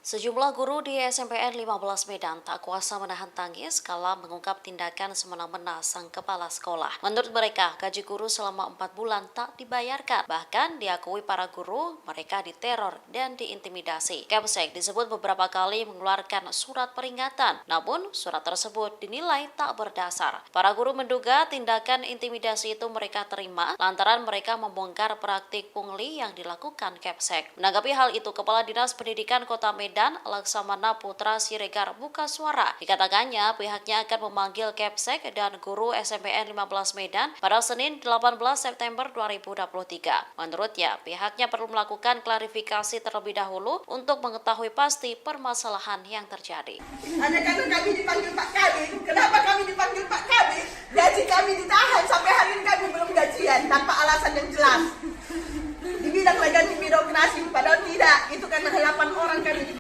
Sejumlah guru di SMPN 15 Medan tak kuasa menahan tangis kala mengungkap tindakan semena-mena sang kepala sekolah. Menurut mereka, gaji guru selama 4 bulan tak dibayarkan. Bahkan diakui para guru, mereka diteror dan diintimidasi. Kemsek disebut beberapa kali mengeluarkan surat peringatan, namun surat tersebut dinilai tak berdasar. Para guru menduga tindakan intimidasi itu mereka terima lantaran mereka membongkar praktik pungli yang dilakukan Kemsek. Menanggapi hal itu, Kepala Dinas Pendidikan Kota Medan Laksamana Putra Siregar buka suara. Dikatakannya pihaknya akan memanggil Kemsek dan guru SMPN 15 Medan pada Senin 18 September 2023. Menurutnya, pihaknya perlu melakukan klarifikasi terlebih dahulu untuk mengetahui pasti permasalahan yang terjadi. Hanya karena kami dipanggil Pak Kadin, kenapa kami dipanggil Pak Kadin? Gaji kami ditahan sampai hari ini kami belum gajian tanpa alasan yang jelas. Dibilang lagi birokrasi, padahal tidak. Itu karena 8 orang kami